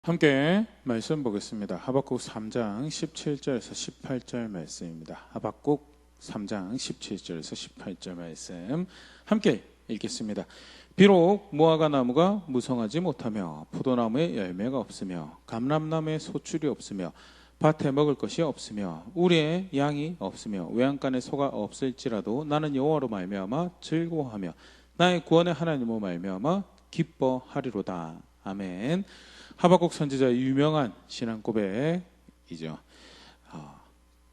함께 말씀 보겠습니다. 하박국 3장 17절에서 18절 말씀입니다. 하박국 3장 17절에서 18절 말씀 함께 읽겠습니다. 비록 무화과 나무가 무성하지 못하며 포도나무에 열매가 없으며 감람나무에 소출이 없으며 밭에 먹을 것이 없으며 우리의 양이 없으며 외양간에 소가 없을지라도 나는 여호와로 말미암아 즐거워하며 나의 구원의 하나님으로 말미암아 기뻐하리로다. 아멘. 하박국 선지자의 유명한 신앙 고백이죠.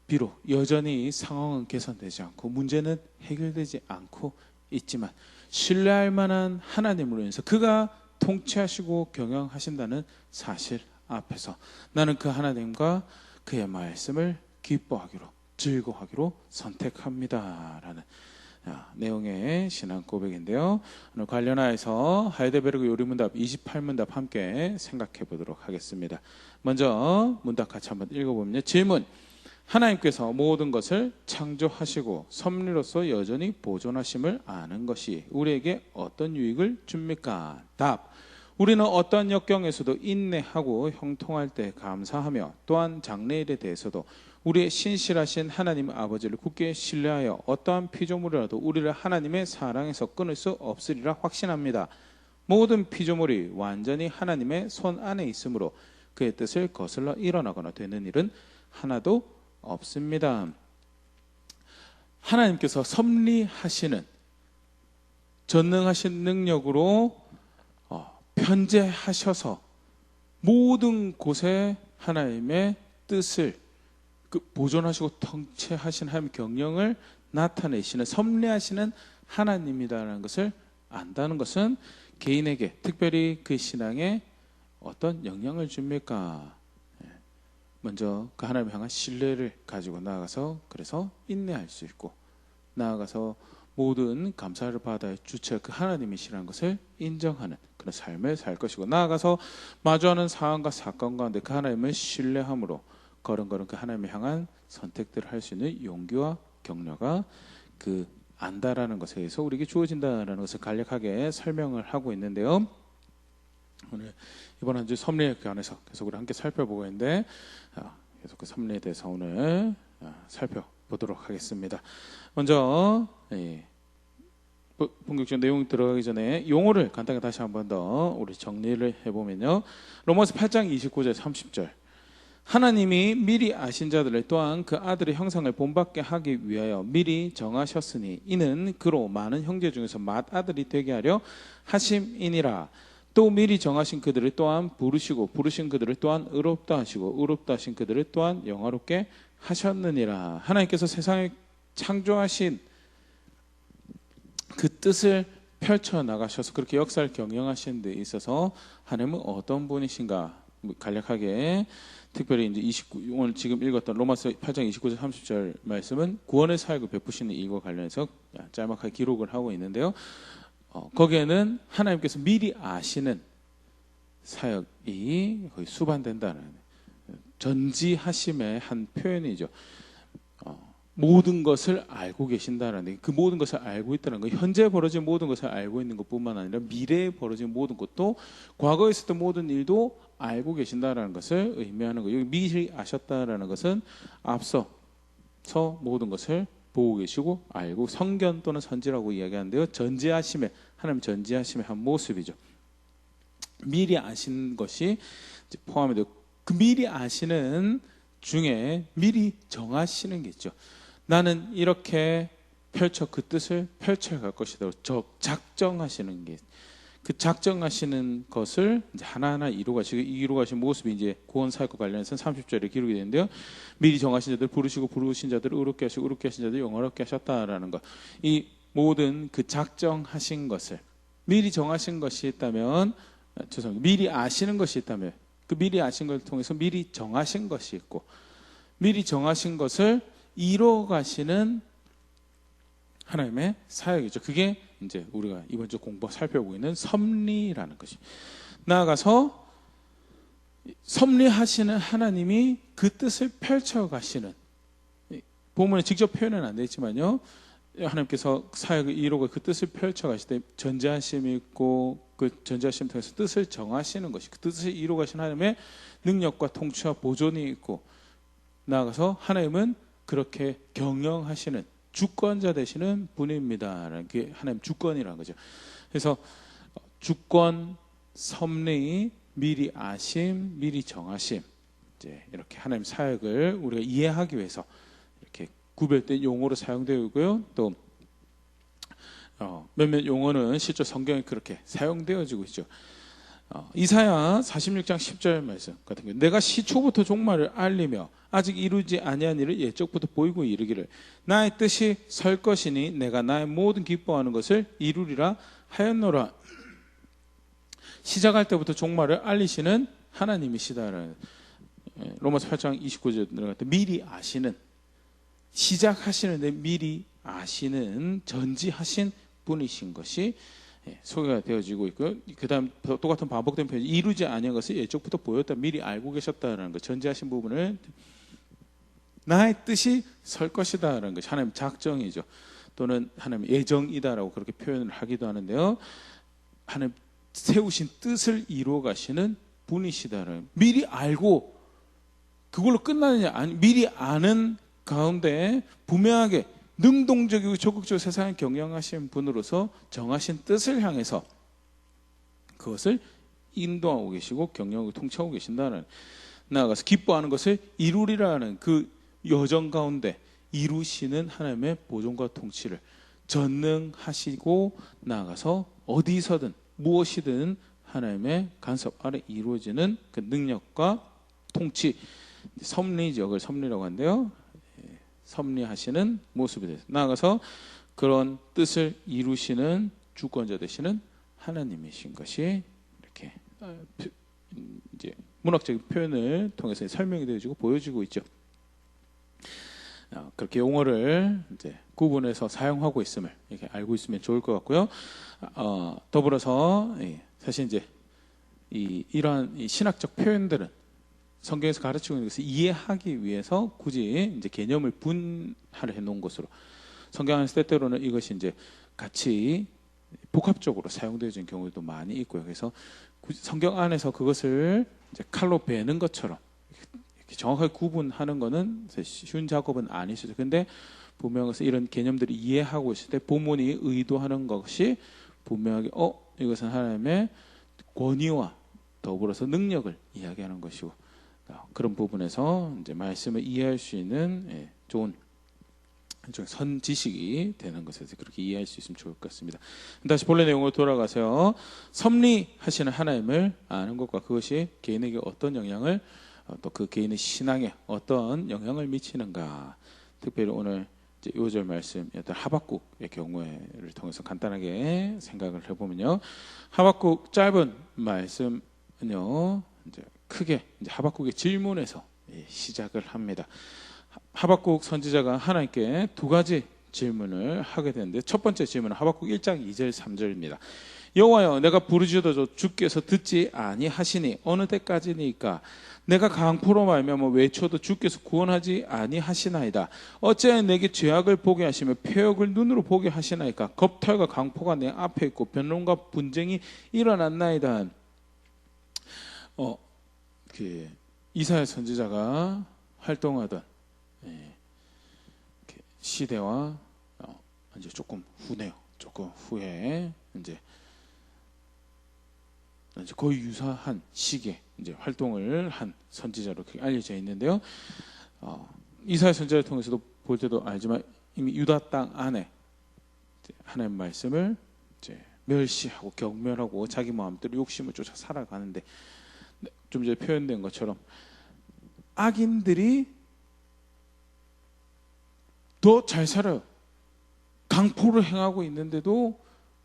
비록 여전히 상황은 개선되지 않고 문제는 해결되지 않고 있지만 신뢰할 만한 하나님으로 인해서 그가 통치하시고 경영하신다는 사실 앞에서 나는 그 하나님과 그의 말씀을 기뻐하기로 즐거워하기로 선택합니다 라는 내용의 신앙 고백인데요. 오늘 관련하여서 하이델베르그 요리문답 28문답 함께 생각해 보도록 하겠습니다. 먼저 문답 같이 한번 읽어보면요. 질문: 하나님께서 모든 것을 창조하시고 섭리로서 여전히 보존하심을 아는 것이 우리에게 어떤 유익을 줍니까? 답: 우리는 어떠한 역경에서도 인내하고 형통할 때 감사하며 또한 장래일에 대해서도 우리의 신실하신 하나님 아버지를 굳게 신뢰하여 어떠한 피조물이라도 우리를 하나님의 사랑에서 끊을 수 없으리라 확신합니다. 모든 피조물이 완전히 하나님의 손 안에 있으므로 그의 뜻을 거슬러 일어나거나 되는 일은 하나도 없습니다. 하나님께서 섭리하시는 전능하신 능력으로 편재하셔서 모든 곳에 하나님의 뜻을 보존하시고 통치하신 하나님 경영을 나타내시는 섭리하시는 하나님이라는 것을 안다는 것은 개인에게 특별히 그 신앙에 어떤 영향을 줍니까? 먼저 그 하나님 향한 신뢰를 가지고 나아가서 그래서 인내할 수 있고 나아가서 모든 감사를 받아야 주체가 그 하나님이시라는 것을 인정하는 그런 삶을 살 것이고 나아가서 마주하는 상황과 사건 가운데 그 하나님을 신뢰함으로 걸음걸음 그 하나님을 향한 선택들을 할 수 있는 용기와 격려가 그 안다라는 것에 의해서 우리에게 주어진다라는 것을 간략하게 설명을 하고 있는데요. 오늘 이번 한 주 섭리에 관해서 계속 우리 함께 살펴보고 있는데 계속 그 섭리에 대해서 오늘 살펴보도록 하겠습니다. 먼저 본격적인 내용 들어가기 전에 용어를 간단히 다시 한 번 더 우리 정리를 해보면요. 로마서 8장 29절 30절 하나님이 미리 아신 자들을 또한 그 아들의 형상을 본받게 하기 위하여 미리 정하셨으니 이는 그로 많은 형제 중에서 맏아들이 되게 하려 하심이니라. 또 미리 정하신 그들을 또한 부르시고 부르신 그들을 또한 의롭다 하시고 의롭다 하신 그들을 또한 영화롭게 하셨느니라. 하나님께서 세상을 창조하신 그 뜻을 펼쳐나가셔서 그렇게 역사를 경영하시는 데 있어서 하나님은 어떤 분이신가 간략하게 특별히 이제 오늘 지금 읽었던 로마서 8장 29절 30절 말씀은 구원의 사역을 베푸시는 일과 관련해서 짤막하게 기록을 하고 있는데요. 거기에는 하나님께서 미리 아시는 사역이 거의 수반된다는 전지하심의 한 표현이죠. 모든 것을 알고 계신다는 그 모든 것을 알고 있다는 거, 현재 벌어진 모든 것을 알고 있는 것뿐만 아니라 미래에 벌어진 모든 것도 과거에 있었던 모든 일도 알고 계신다라는 것을 의미하는 거예요. 여기 미리 아셨다라는 것은 앞서서 모든 것을 보고 계시고 알고 성견 또는 선지라고 이야기하는데요. 전지하심의 하나님 전지하심의 한 모습이죠. 미리 아신 것이 포함이 되고 그 미리 아시는 중에 미리 정하시는 게 있죠. 나는 이렇게 그 뜻을 펼쳐갈 것이다. 작정하시는 게 그 작정하시는 것을 이제 하나하나 이루어가신 모습이 이제 구원 사역과 관련해서 30절에 기록이 되는데요. 미리 정하신 자들 부르시고 부르신 자들을 의롭게 하시고 의롭게 하신 자들을 영화롭게 하셨다라는 것. 이 모든 그 작정하신 것을 미리 정하신 것이 있다면 미리 아시는 것이 있다면 그 미리 아신 것을 통해서 미리 정하신 것이 있고 미리 정하신 것을 이뤄가시는 하나님의 사역이죠. 그게 이제 우리가 이번 주 공부 살펴보고 있는 섭리라는 것이. 나아가서 섭리하시는 하나님이 그 뜻을 펼쳐가시는 본문에 직접 표현은 안 되어 있지만요. 하나님께서 사역을 이루고 그 뜻을 펼쳐가실 때 전제하심이 있고 그 전제하심 통해서 뜻을 정하시는 것이 그 뜻을 이루가신 하나님의 능력과 통치와 보존이 있고 나아가서 하나님은 그렇게 경영하시는 주권자 되시는 분입니다라는 게 하나님 주권이라는 거죠. 그래서 주권, 섭리, 미리 아심, 미리 정하심 이제 이렇게 하나님 사역을 우리가 이해하기 위해서 이렇게 구별된 용어로 사용되어 있고요. 또 몇몇 용어는 실제 성경에 그렇게 사용되어지고 있죠. 이사야 46장 10절 말씀 같은 경우 내가 시초부터 종말을 알리며 아직 이루지 아니한 일을 예적부터 보이고 이르기를 나의 뜻이 설 것이니 내가 나의 모든 기뻐하는 것을 이루리라 하였노라. 시작할 때부터 종말을 알리시는 하나님이시다라는 로마서 8장 29절 들어갈 때 미리 아시는 시작하시는데 미리 아시는 전지하신 분이신 것이 소개가 되어지고 있고요. 그 다음 똑같은 반복된 표현 이루지 아니한 것을 예적부터 보였다 미리 알고 계셨다라는 것 전지하신 부분을 나의 뜻이 설 것이다라는 것이 하나님 작정이죠. 또는 하나님 예정이다라고 그렇게 표현을 하기도 하는데요. 하나님 세우신 뜻을 이루어 가시는 분이시다라는 미리 알고 그걸로 끝나느냐 아니 미리 아는 가운데 분명하게 능동적이고 적극적으로 세상을 경영하신 분으로서 정하신 뜻을 향해서 그것을 인도하고 계시고 경영하고 통치하고 계신다는 나아가서 기뻐하는 것을 이루리라는 그 여정 가운데 이루시는 하나님의 보존과 통치를 전능하시고 나아가서 어디서든 무엇이든 하나님의 간섭 아래 이루어지는 그 능력과 통치 섭리죠. 그걸 섭리라고 하는데요. 섭리하시는 모습이 돼서 나아가서 그런 뜻을 이루시는 주권자 되시는 하나님이신 것이 이렇게 이제 문학적인 표현을 통해서 설명이 되어지고 보여지고 있죠. 그렇게 용어를 이제 구분해서 사용하고 있음을 이렇게 알고 있으면 좋을 것 같고요. 더불어서 사실 이제 이러한 신학적 표현들은 성경에서 가르치고 있는 것을 이해하기 위해서 굳이 이제 개념을 분할해 놓은 것으로 성경 안에서 때때로는 이것이 이제 같이 복합적으로 사용되어지는 경우도 많이 있고요. 그래서 성경 안에서 그것을 이제 칼로 베는 것처럼 이렇게 정확하게 구분하는 것은 쉬운 작업은 아니시죠. 근데 분명해서 이런 개념들을 이해하고 있을 때 본문이 의도하는 것이 분명하게 이것은 하나님의 권위와 더불어서 능력을 이야기하는 것이고 그런 부분에서 이제 말씀을 이해할 수 있는 좋은 선 지식이 되는 것에서 그렇게 이해할 수 있으면 좋을 것 같습니다. 다시 본래 내용으로 돌아가서요. 섭리하시는 하나님을 아는 것과 그것이 개인에게 어떤 영향을 또 그 개인의 신앙에 어떤 영향을 미치는가. 특별히 오늘 이제 5절 말씀이었던 하박국의 경우를 통해서 간단하게 생각을 해보면요. 하박국 짧은 말씀은요. 이제 크게 이제 하박국의 질문에서 시작을 합니다. 하박국 선지자가 하나님께 두 가지 질문을 하게 되는데 첫 번째 질문은 하박국 1장 2절 3절입니다. 여호와여 내가 부르짖어도 주께서 듣지 아니하시니 어느 때까지니까 내가 강포로 말미암아 외쳐도 주께서 구원하지 아니하시나이다. 어찌하여 내게 죄악을 보게 하시며 패역을 눈으로 보게 하시나이까. 겁탈과 강포가 내 앞에 있고 변론과 분쟁이 일어났나이다. 이사야 선지자가 활동하던 시대와 이제 조금 후네요. 조금 후에 이제 거의 유사한 시기에 이제 활동을 한 선지자로 알려져 있는데요. 이사야 선지자를 통해서도 볼 때도 알지만 이미 유다 땅 안에 하나님 말씀을 이제 멸시하고 경멸하고 자기 마음대로 욕심을 쫓아 살아가는데 좀 전에 표현된 것처럼 악인들이 더 잘 살아요. 강포를 행하고 있는데도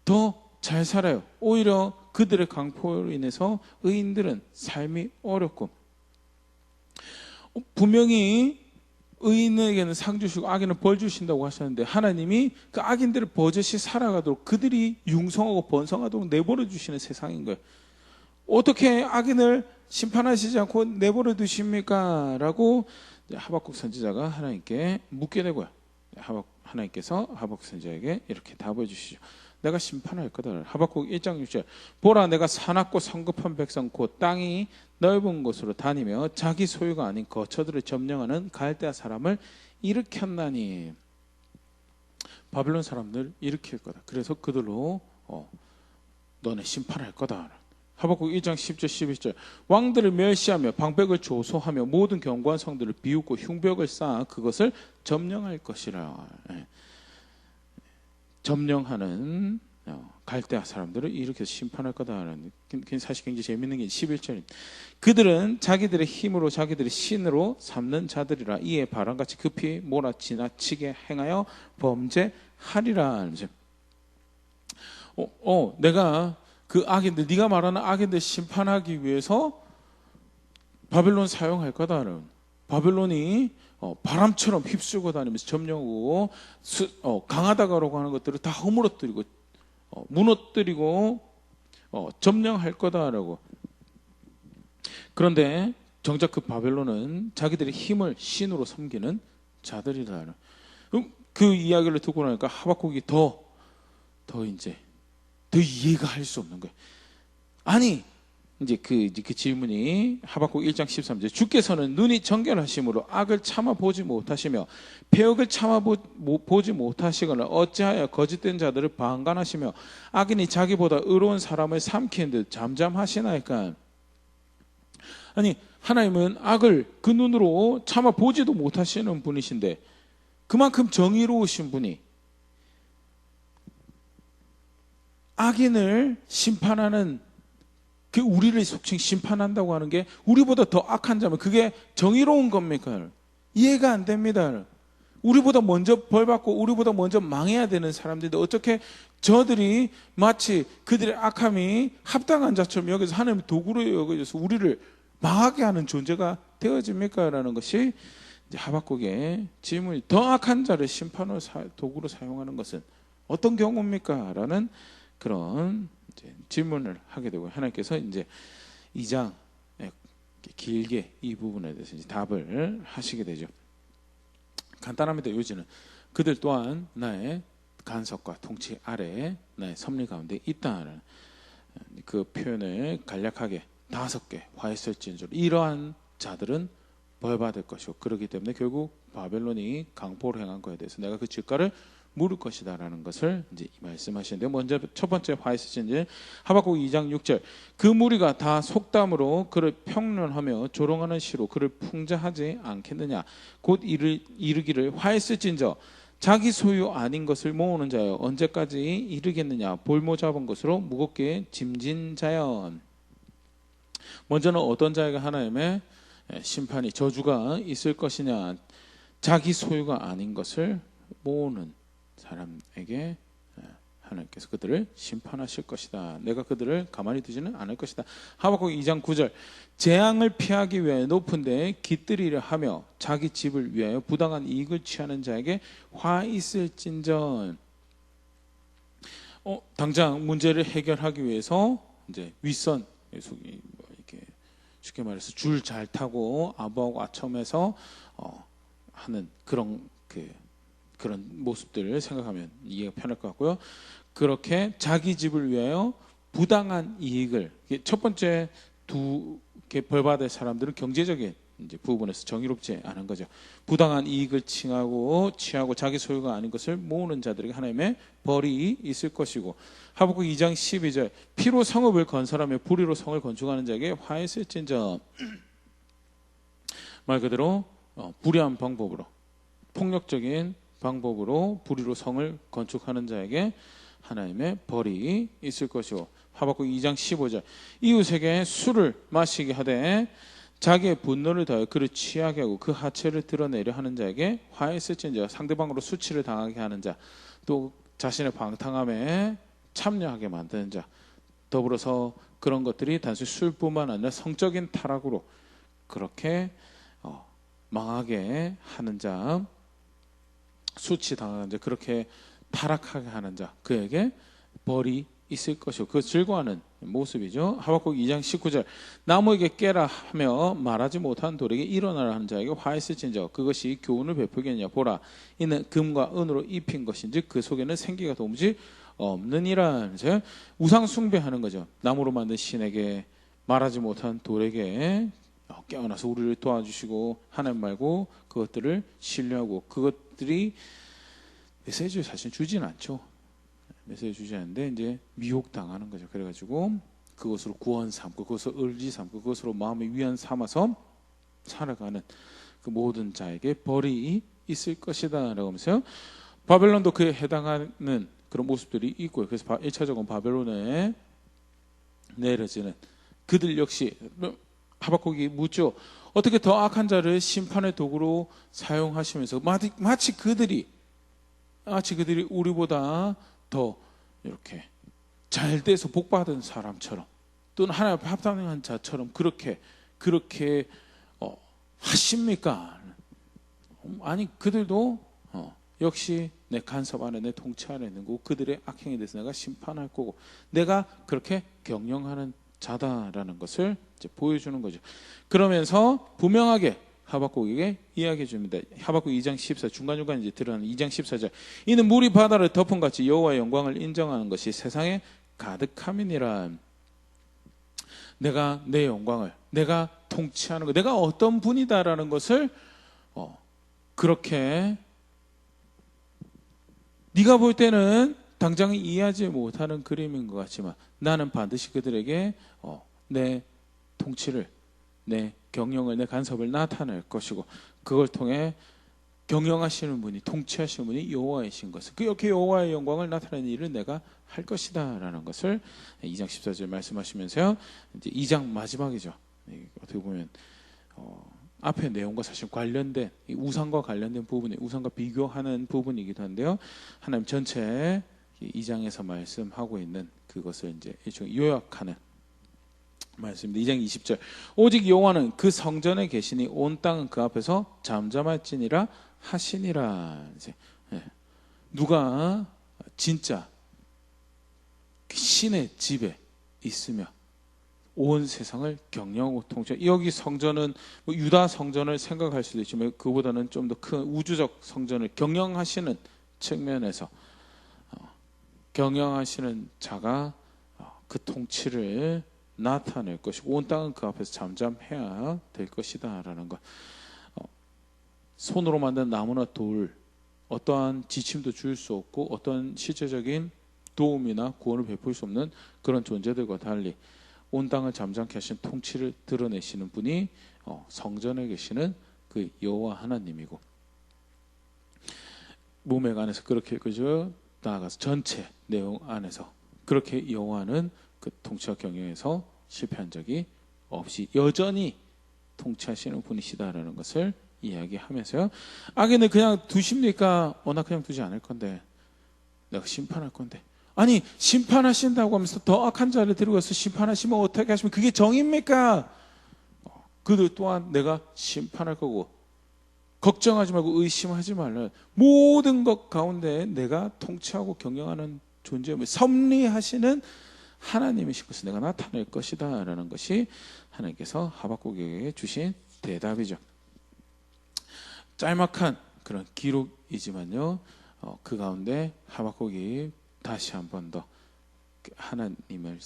더 잘 살아요. 오히려 그들의 강포로 인해서 의인들은 삶이 어렵고 분명히 의인에게는 상 주시고 악인은 벌 주신다고 하셨는데 하나님이 그 악인들을 버젓이 살아가도록 그들이 융성하고 번성하도록 내버려 주시는 세상인 거예요. 어떻게 악인을 심판하시지 않고 내버려 두십니까? 라고 하박국 선지자가 하나님께 묻게 되고요. 하나님께서 하박국 선지자에게 이렇게 답해 주시죠. 내가 심판할 거다. 하박국 1장 6절. 보라, 내가 사납고 성급한 백성 곧 땅이 넓은 곳으로 다니며 자기 소유가 아닌 거처들을 점령하는 갈대아 사람을 일으켰나니. 바벨론 사람들 일으킬 거다. 그래서 그들로 너네 심판할 거다. 하박국 1장 10절 11절. 왕들을 멸시하며 방백을 조소하며 모든 견고한 성들을 비웃고 흉벽을 쌓아 그것을 점령할 것이라. 점령하는 갈대아 사람들을 이렇게 심판할 거다라는, 사실 굉장히 재밌는 게 11절입니다. 그들은 자기들의 힘으로 자기들의 신으로 삼는 자들이라. 이에 바람같이 급히 몰아 지나치게 행하여 범죄하리라. 내가 그 악인들, 네가 말하는 악인들 심판하기 위해서 바벨론 사용할 거다는, 바벨론이 바람처럼 휩쓸고 다니면서 점령하고 강하다고 하는 것들을 다 허물어뜨리고 무너뜨리고 점령할 거다라고. 그런데 정작 그 바벨론은 자기들의 힘을 신으로 섬기는 자들이다. 그 이야기를 듣고 나니까 하박국이 더 이해가 할 수 없는 거예요. 아니, 이제 그 질문이 하박국 1장 13절. 주께서는 눈이 정결하심으로 악을 참아 보지 못하시며 배역을 참아 보지 못하시거나 어찌하여 거짓된 자들을 방관하시며 악인이 자기보다 의로운 사람을 삼키는 듯 잠잠하시나이까. 아니, 하나님은 악을 그 눈으로 참아 보지도 못하시는 분이신데, 그만큼 정의로우신 분이 악인을 심판하는, 그 우리를 속칭 심판한다고 하는 게 우리보다 더 악한 자면 그게 정의로운 겁니까? 이해가 안 됩니다. 우리보다 먼저 벌받고 우리보다 먼저 망해야 되는 사람들인데 어떻게 저들이 마치 그들의 악함이 합당한 자처럼 여기서 하나님의 도구로 여겨져서 우리를 망하게 하는 존재가 되어집니까? 라는 것이 이제 하박국의 질문이, 더 악한 자를 심판으로 도구로 사용하는 것은 어떤 경우입니까? 라는 그런 이제 질문을 하게 되고, 하나님께서 이제 2장 길게 이 부분에 대해서 이제 답을 하시게 되죠. 간단합니다. 요지는 그들 또한 나의 간섭과 통치 아래 나의 섭리 가운데 있다는 그 표현을 간략하게 5개 화했을진줄, 이러한 자들은 벌받을 것이고, 그렇기 때문에 결국 바벨론이 강포를 행한 것에 대해서 내가 그 질가를 물을 것이다라는 것을 이제 말씀하시는데, 먼저 첫 번째 화했을진줄 하박국 2장 6절. 그 무리가 다 속담으로 그를 평론하며 조롱하는 시로 그를 풍자하지 않겠느냐. 곧 이르기를 화했을진저 자기 소유 아닌 것을 모으는 자여 언제까지 이르겠느냐. 볼모 잡은 것으로 무겁게 짐진 자여. 먼저는 어떤 자에게 하나님의 심판이, 저주가 있을 것이냐. 자기 소유가 아닌 것을 모으는 사람에게 하나님께서 그들을 심판하실 것이다. 내가 그들을 가만히 두지는 않을 것이다. 하박국 2장 9절. 재앙을 피하기 위하여 높은 데에 깃들이려 하며 자기 집을 위하여 부당한 이익을 취하는 자에게 화 있을진전. 당장 문제를 해결하기 위해서 이제 윗선, 이렇게 쉽게 말해서 줄 잘 타고 아부하고 아첨해서 하는 그런 모습들을 생각하면 이해가 편할 것 같고요. 그렇게 자기 집을 위하여 부당한 이익을, 첫 번째 두 개 벌받을 사람들은 경제적인 이제 부분에서 정의롭지 않은 거죠. 부당한 이익을 취하고 자기 소유가 아닌 것을 모으는 자들에게 하나님의 벌이 있을 것이고, 하박국 2장 12절. 피로 성읍을 건설하며 불의로 성을 건축하는 자에게 화 있을진저. 말 그대로 불의한 방법으로, 폭력적인 방법으로 불의로 성을 건축하는 자에게 하나님의 벌이 있을 것이고, 하박국 2장 15절. 이웃에게 술을 마시게 하되 자기의 분노를 더하여 그를 취하게 하고 그 하체를 드러내려 하는 자에게 화 있을진저. 상대방으로 수치를 당하게 하는 자, 또 자신의 방탕함에 참여하게 만드는 자, 더불어서 그런 것들이 단순히 술뿐만 아니라 성적인 타락으로 그렇게 망하게 하는 자, 수치당하는 자, 그렇게 타락하게 하는 자, 그에게 벌이 있을 것이고 그 즐거워하는 모습이죠. 하박국 2장 19절 나무에게 깨라 하며 말하지 못한 돌에게 일어나라 하는 자에게 화 있을진저 그것이 교훈을 베풀겠냐 보라 이는 금과 은으로 입힌 것인지 그 속에는 생기가 도무지 없느니라. 우상 숭배하는 거죠. 나무로 만든 신에게 말하지 못한 돌에게 깨어나서 우리를 도와주시고 하나님 말고 그것들을 신뢰하고 그것들이 메시지를 사실 주진 않죠. 메시지 주지 않는데 이제 미혹당하는 거죠. 그래가지고 그것으로 구원 삼고 그것으로 의지 삼고 그것으로 마음의 위안 삼아서 살아가는 그 모든 자에게 벌이 있을 것이다 라고 하면서요. 바벨론도 그에 해당하는 그런 모습들이 있고요. 그래서 1차적으로 바벨론에 내려지는 그들 역시 하박국이 묻죠. 어떻게 더 악한 자를 심판의 도구로 사용하시면서 마치 그들이 우리보다 더 이렇게 잘 돼서 복받은 사람처럼 또는 하나님 앞에 합당한 자처럼 그렇게 하십니까? 아니 그들도 역시 내 간섭 안에 내 통치 안에 있는 거고 그들의 악행에 대해서 내가 심판할 거고 내가 그렇게 경영하는 자다라는 것을 이제 보여주는 거죠. 그러면서 분명하게 하박국에게 이야기해 줍니다. 하박국 2장 14 중간중간 이제 드러나는 2장 14절 이는 물이 바다를 덮은 같이 여호와의 영광을 인정하는 것이 세상에 가득함이니라. 내가 내 영광을 내가 통치하는 것 내가 어떤 분이다라는 것을 그렇게 네가 볼 때는 당장 이해하지 못하는 그림인 것 같지만 나는 반드시 그들에게 내 통치를 내 경영을 내 간섭을 나타낼 것이고 그걸 통해 경영하시는 분이 통치하시는 분이 여호와이신 것을 그렇게 여호와의 영광을 나타내는 일을 내가 할 것이다 라는 것을 2장 14절 말씀하시면서요. 이제 2장 마지막이죠. 어떻게 보면 앞에 내용과 사실 관련된 우상과 관련된 부분이 우상과 비교하는 부분이기도 한데요. 하나님 전체 2장에서 말씀하고 있는 그것을 이제 일종의 요약하는 말씀입니다. 2장 20절 오직 여호와는 그 성전에 계시니 온 땅은 그 앞에서 잠잠할지니라 하시니라. 이제 누가 진짜 신의 집에 있으며 온 세상을 경영하고 통치. 여기 성전은 유다 성전을 생각할 수도 있지만 그보다는 좀 더 큰 우주적 성전을 경영하시는 측면에서 경영하시는 자가 그 통치를 나타낼 것이고 온 땅은 그 앞에서 잠잠해야 될 것이다 라는 것. 손으로 만든 나무나 돌 어떠한 지침도 줄 수 없고 어떤 실제적인 도움이나 구원을 베풀 수 없는 그런 존재들과 달리 온 땅을 잠잠케 하신 통치를 드러내시는 분이 성전에 계시는 그 여호와 하나님이고 문맥 안에서 그렇게 그저 나아가서 전체 내용 안에서 그렇게 여호와는 그 통치와 경영에서 실패한 적이 없이 여전히 통치하시는 분이시다라는 것을 이야기하면서요. 악인을 그냥 두십니까? 나 그냥 두지 않을 건데 내가 심판할 건데 아니 심판하신다고 하면서 더 악한 자를 데리고 가서 심판하시면 어떻게 하시면 그게 정입니까? 그들 또한 내가 심판할 거고 걱정하지 말고 의심하지 말라. 모든 것 가운데 내가 통치하고 경영하는 존재임을 섭리하시는 하나님이신 것을 내가 나타낼 것이다 라는 것이 하나님께서 하박국에게 주신 대답이죠. 짤막한 그런 기록이지만요. 그 가운데 하박국이 다시 한 번 더 하나님을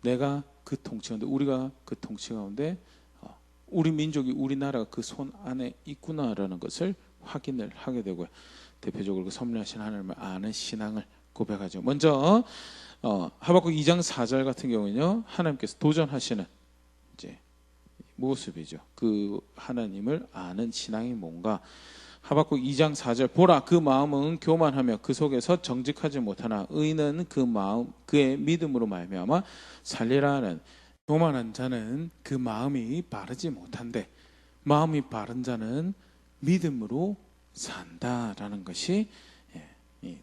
내가 그 통치 가운데 우리가 그 통치 가운데 우리 민족이 우리나라가 그 손 안에 있구나라는 것을 확인을 하게 되고요. 대표적으로 그 섭리하신 하나님을 아는 신앙을 고백하죠. 먼저 하박국 2장 4절 같은 경우는요. 하나님께서 도전하시는 이제 모습이죠. 그 하나님을 아는 신앙이 뭔가 하박국 2장 4절 보라 그 마음은 교만하며 그 속에서 정직하지 못하나 의인은 그 마음 그의 믿음으로 말미암아 살리라는 교만한 자는 그 마음이 바르지 못한데 마음이 바른 자는 믿음으로 산다라는 것이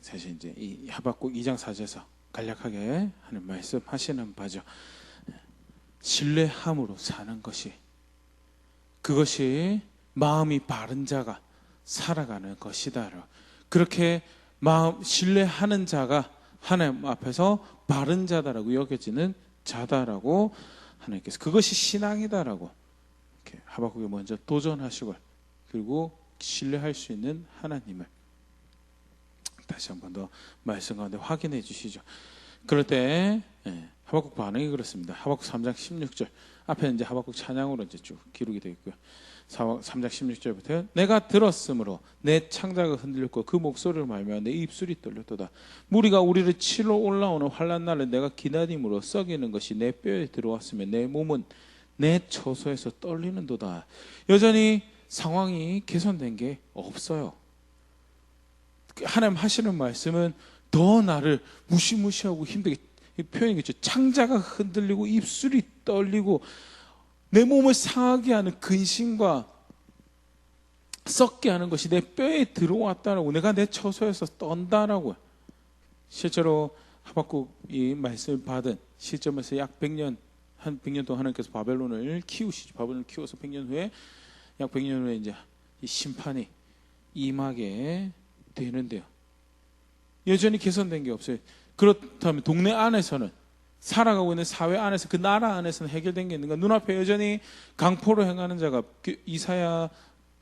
사실 이제 이 하박국 2장 4절에서 간략하게 하는 말씀하시는 바죠. 신뢰함으로 사는 것이 그것이 마음이 바른 자가 살아가는 것이다. 그렇게 마음 신뢰하는 자가 하나님 앞에서 바른 자다라고 여겨지는 자다라고 하나님께서 그것이 신앙이다라고 이렇게 하박국에 먼저 도전하시고 그리고 신뢰할 수 있는 하나님을 다시 한 번 더 말씀 가운데 확인해 주시죠. 그럴 때 하박국 반응이 그렇습니다. 하박국 3장 16절 앞에는 이제 하박국 찬양으로 이제 쭉 기록이 되어 있고요. 3장 16절부터 내가 들었으므로 내 창자가 흔들렸고 그 목소리를 말미암아 내 입술이 떨렸도다. 무리가 우리를 치러 올라오는 환난 날에 내가 기다림으로 썩이는 것이 내 뼈에 들어왔으며 내 몸은 내 처소에서 떨리는도다. 여전히 상황이 개선된 게 없어요. 하나님 하시는 말씀은 더 나를 무시무시하고 힘들게 표현이겠죠. 창자가 흔들리고 입술이 떨리고 내 몸을 상하게 하는 근심과 썩게 하는 것이 내 뼈에 들어왔다라고 내가 내 처소에서 떤다라고. 실제로 하박국이 말씀을 받은 시점에서 약 100년 한 100년 동안 하나님께서 바벨론을 키우시죠. 바벨론을 키워서 100년 후에 약 100년 후에 이제 이 심판이 임하게 되는데요. 여전히 개선된 게 없어요. 그렇다면 동네 안에서는 살아가고 있는 사회 안에서 그 나라 안에서는 해결된 게 있는가? 눈앞에 여전히 강포로 행하는 자가 이사야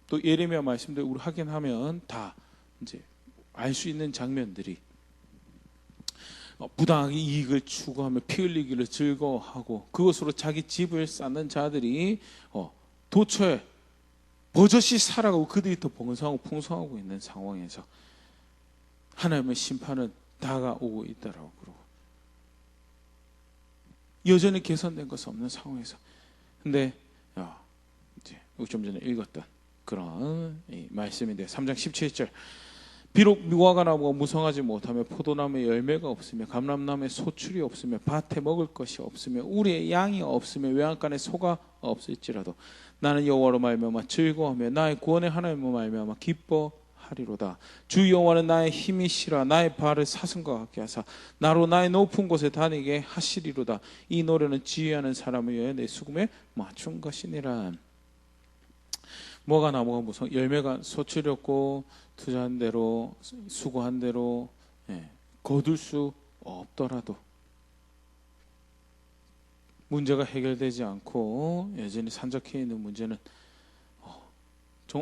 또 예레미야 말씀들 우리 확인하면 다 이제 알 수 있는 장면들이 부당하게 이익을 추구하며 피 흘리기를 즐거워하고 그것으로 자기 집을 쌓는 자들이 도처에 버젓이 살아가고 그들이 더 번성하고 풍성하고 있는 상황에서 하나님의 심판은 다가오고 있다라고 그러고 여전히 개선된 것은 없는 상황에서 근데 이제 좀 전에 읽었던 그런 말씀인데 3장 17절 비록 무화과 나무가 무성하지 못하며 포도나무에 열매가 없으며 감람나무에 소출이 없으며 밭에 먹을 것이 없으며 우리의 양이 없으며 외양간에 소가 없을지라도 나는 여호와로 말미암아 즐거워하며 나의 구원의 하나님으로 말미암아 기뻐하리로다. 주 여호와는 나의 힘이시라. 나의 발을 사슴과 같게 하사 나로 나의 높은 곳에 다니게 하시리로다. 이 노래는 지혜하는 사람을 위하여 내 수금에 맞춘 것이니라. 무화과 나무가 무성 열매가 소출이 없고 투자한 대로 수고한 대로 거둘 수 없더라도 문제가 해결되지 않고 여전히 산적해 있는 문제는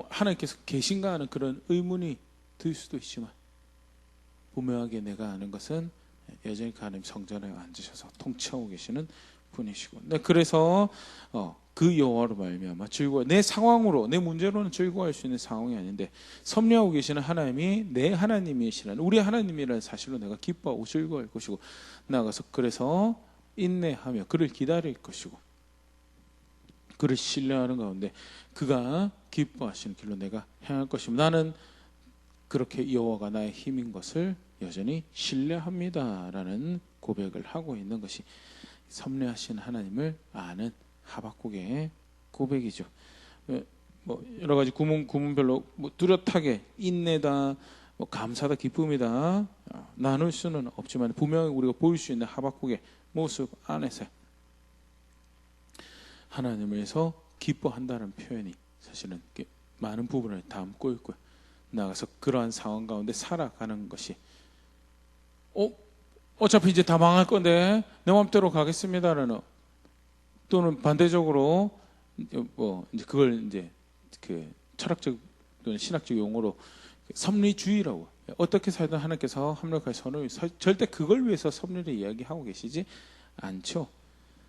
하나님께서 계신가 하는 그런 의문이 들 수도 있지만 분명하게 내가 아는 것은 여전히 하나님 성전에 앉으셔서 통치하고 계시는 분이시고 그래서 그 여호와로 말미암아 즐거워 내 상황으로 내 문제로는 즐거워할 수 있는 상황이 아닌데 섭리하고 계시는 하나님이 내 하나님이시라는 우리 하나님이라는 사실로 내가 기뻐하고 즐거워할 것이고 나아가서 그래서 인내하며 그를 기다릴 것이고 그를 신뢰하는 가운데 그가 기뻐하시는 길로 내가 향할 것이고 나는 그렇게 여호와가 나의 힘인 것을 여전히 신뢰합니다라는 고백을 하고 있는 것이 섭리하신 하나님을 아는 하박국의 고백이죠. 뭐 여러 가지 구문별로 뚜렷하게 인내다, 감사다, 기쁨이다 나눌 수는 없지만 분명히 우리가 보일 수 있는 하박국의 모습 안에서 하나님을 위해서 기뻐한다는 표현이 사실은 많은 부분을 담고 있고요. 나가서 그러한 상황 가운데 살아가는 것이 어차피 이제 다 망할 건데 내 마음대로 가겠습니다라는 또는 반대적으로 이제 그걸 이제 그 철학적 또는 신학적 용어로 섭리주의라고 어떻게 살든 하나님께서 합력할 선을 절대 그걸 위해서 섭리를 이야기하고 계시지 않죠.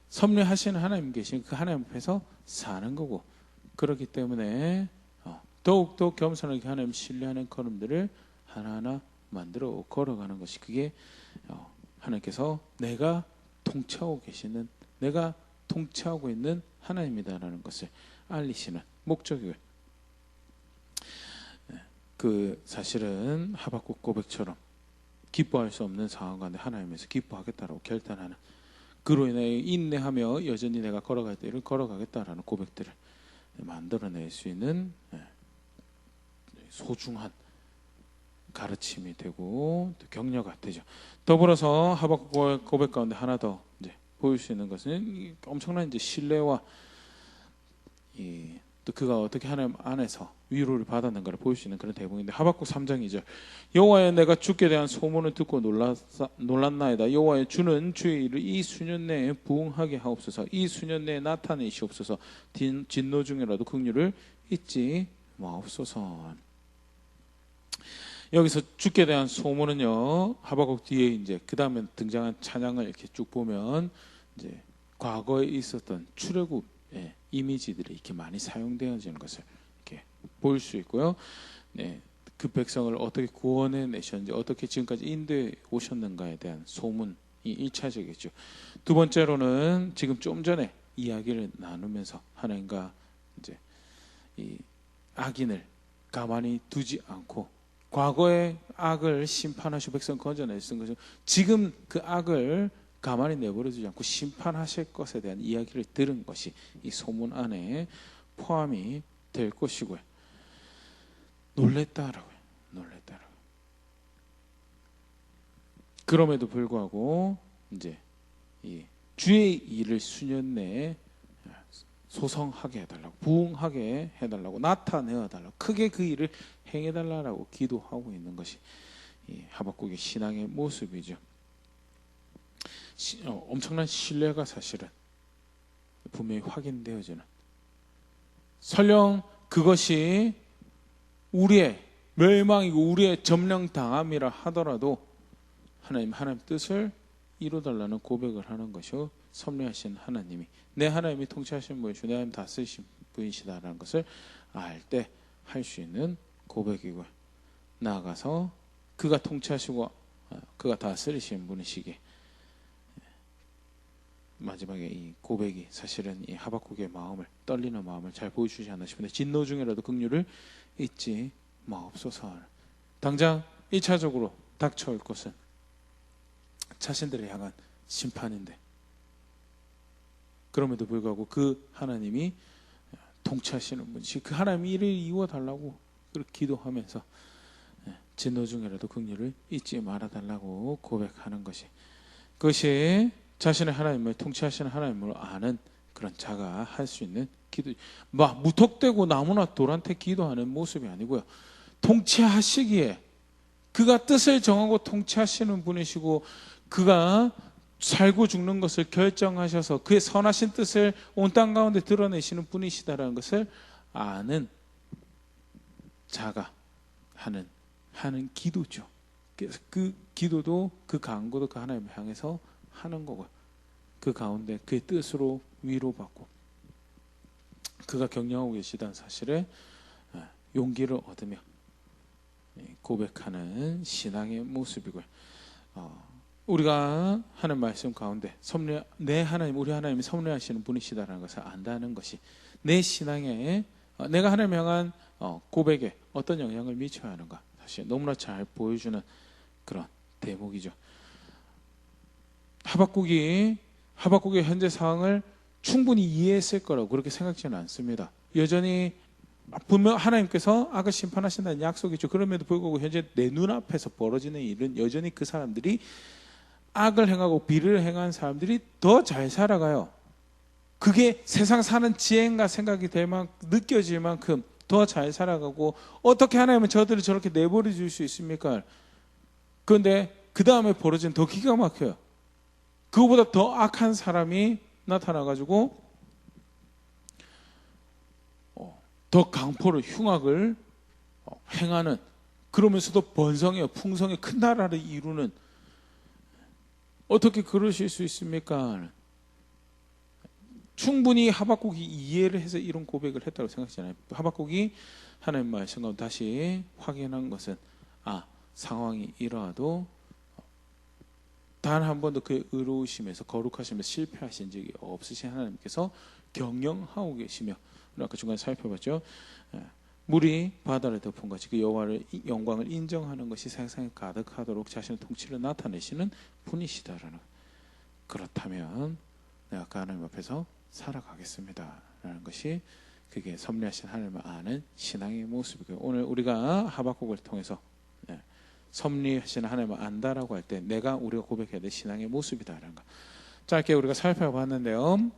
섭리하시는 하나님 계신 그 하나님 앞에서 사는 거고 그렇기 때문에 더욱더 겸손하게 하나님 신뢰하는 걸음들을 하나하나 만들어 걸어가는 것이 그게 하나님께서 내가 통치하고 계시는 내가 통치하고 있는 하나님이다라는 것을 알리시는 목적이고요. 그 사실은 하박국 고백처럼 기뻐할 수 없는 상황 가운데 하나님에서 기뻐하겠다라고 결단하는 그로 인해 인내하며 여전히 내가 걸어갈 때를 걸어가겠다라는 고백들을 만들어낼 수 있는 소중한 가르침이 되고 또 격려가 되죠. 더불어서 하박국 고백 가운데 하나 더 이제 보일 수 있는 것은 엄청난 이제 신뢰와 또 그가 어떻게 하나님 안에서 위로를 받았는가를 보일 수 있는 그런 대목인데, 하박국 3장 2절, 여호와여 내가 주께 대한 소문을 듣고 놀랐나이다. 여호와여 주는 주의 일을 이 수년 내에 부응하게 하옵소서. 이 수년 내에 나타내시옵소서. 진노 중이라도 긍휼을 잊지 마옵소서. 여기서 주께 대한 소문은요, 하박국 뒤에 이제 그 다음에 등장한 찬양을 이렇게 쭉 보면 이제 과거에 있었던 출애굽의 이미지들이 이렇게 많이 사용되어지는 것을 이렇게 볼 수 있고요. 네, 그 백성을 어떻게 구원해 내셨는지, 어떻게 지금까지 인도해 오셨는가에 대한 소문이 1차적이죠. 두 번째로는 지금 좀 전에 이야기를 나누면서 하나님과 이제 이 악인을 가만히 두지 않고 과거의 악을 심판하시고 백성 건져내신 것은 지금 그 악을 가만히 내버려두지 않고 심판하실 것에 대한 이야기를 들은 것이 이 소문 안에 포함이 될 것이고요. 놀랬다라고요. 그럼에도 불구하고 이제 이 주의 일을 수년 내에 소성하게 해달라고, 부응하게 해달라고, 나타내어달라고, 크게 그 일을 행해달라고 기도하고 있는 것이 이 하박국의 신앙의 모습이죠. 엄청난 신뢰가 사실은 분명히 확인되어지는, 설령 그것이 우리의 멸망이고 우리의 점령당함이라 하더라도 하나님 뜻을 이루달라는 고백을 하는 것이요, 섭리하신 하나님이, 내 하나님이 통치하시는 분이시고 내 하나님 다스리신 분이시다라는 것을 알 때 할 수 있는 고백이고요. 나아가서 그가 통치하시고 그가 다스리시는 분이시기에 마지막에 이 고백이 사실은 이 하박국의 마음을, 떨리는 마음을 잘 보여주지 않나 싶은데, 진노 중이라도 긍휼을 잊지 마옵소서. 당장 1차적으로 닥쳐올 것은 자신들을 향한 심판인데, 그럼에도 불구하고 그 하나님이 통치하시는 분이시, 그 하나님이 이를 이루어달라고 그렇게 기도하면서 진노 중이라도 긍휼을 잊지 말아달라고 고백하는 것이, 그것이 자신의 하나님을, 통치하시는 하나님을 아는 그런 자가 할 수 있는 기도, 막 무턱대고 나무나 돌한테 기도하는 모습이 아니고요, 통치하시기에 그가 뜻을 정하고 통치하시는 분이시고 그가 살고 죽는 것을 결정하셔서 그의 선하신 뜻을 온 땅 가운데 드러내시는 분이시다라는 것을 아는 자가 하는 기도죠. 그래서 그 기도도, 그 간구도 그 하나님을 향해서 하는 거고요. 그 가운데 그의 뜻으로 위로받고 그가 경영하고 계시다는 사실에 용기를 얻으며 고백하는 신앙의 모습이고요. 우리가 하는 말씀 가운데 내 하나님, 우리 하나님이 섭리하시는 분이시다라는 것을 안다는 것이 내 신앙에, 내가 하나님 향한 고백에 어떤 영향을 미쳐야 하는가, 사실 너무나 잘 보여주는 그런 대목이죠. 하박국의 현재 상황을 충분히 이해했을 거라고 그렇게 생각지는 않습니다. 여전히 분명 하나님께서 악을 심판하신다는 약속이 있죠. 그럼에도 불구하고 현재 내 눈앞에서 벌어지는 일은 여전히 그 사람들이, 악을 행하고 비를 행한 사람들이 더 잘 살아가요. 그게 세상 사는 지혜인가 생각이 느껴질 만큼 더 잘 살아가고, 어떻게 하나님은 저들을 저렇게 내버려 줄 수 있습니까? 그런데 그 다음에 벌어진 더 기가 막혀요. 그거보다 더 악한 사람이 나타나가지고 더 강포를, 흉악을 행하는, 그러면서도 번성해 풍성해 큰 나라를 이루는, 어떻게 그러실 수 있습니까? 충분히 하박국이 이해를 해서 이런 고백을 했다고 생각하잖아요. 하박국이 하나님 말씀 가운데 다시 확인한 것은, 상황이 이러하도 단 한 번도 그의 의로우심에서, 거룩하심에서 실패하신 적이 없으신 하나님께서 경영하고 계시며, 아까 중간에 살펴봤죠. 물이 바다를 덮은 것이 그 여호와의 영광을 인정하는 것이 세상에 가득하도록 자신의 통치를 나타내시는 분이시다라는, 그렇다면 내가 그 하나님 앞에서 살아가겠습니다 라는 것이, 그게 섭리하신 하나님을 아는 신앙의 모습이고요. 오늘 우리가 하박국을 통해서 섭리하신 하나님을 안다라고 할 때 우리가 고백해야 될 신앙의 모습이다라는 거 짧게 우리가 살펴봤는데요.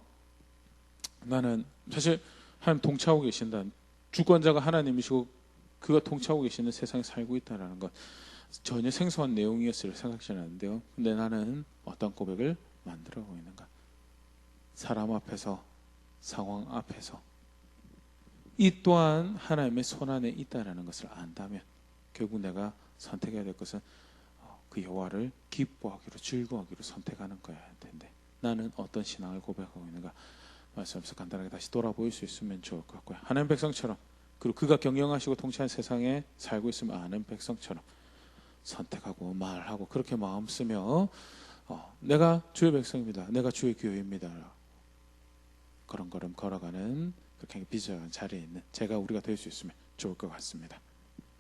나는 사실 하나님 통치하고 계신다. 주권자가 하나님이시고 그가 통치하고 계시는 세상에 살고 있다는 것, 전혀 생소한 내용이었을 생각지 않는데요. 근데 나는 어떤 고백을 만들어가고 있는가? 사람 앞에서, 상황 앞에서 이 또한 하나님의 손안에 있다는 것을 안다면 결국 내가 선택해야 될 것은 그 여호와를 기뻐하기로 즐거워하기로 선택하는 거야 할 텐데, 나는 어떤 신앙을 고백하고 있는가 말씀에서 간단하게 다시 돌아볼 수 있으면 좋을 것 같고요. 하나님 백성처럼, 그리고 그가 경영하시고 통치하는 세상에 살고 있으면 아는 백성처럼 선택하고 말하고 그렇게 마음 쓰며 내가 주의 백성입니다, 내가 주의 교회입니다, 그런 걸음 걸어가는 그렇게 비전한 자리에 있는 우리가 될 수 있으면 좋을 것 같습니다.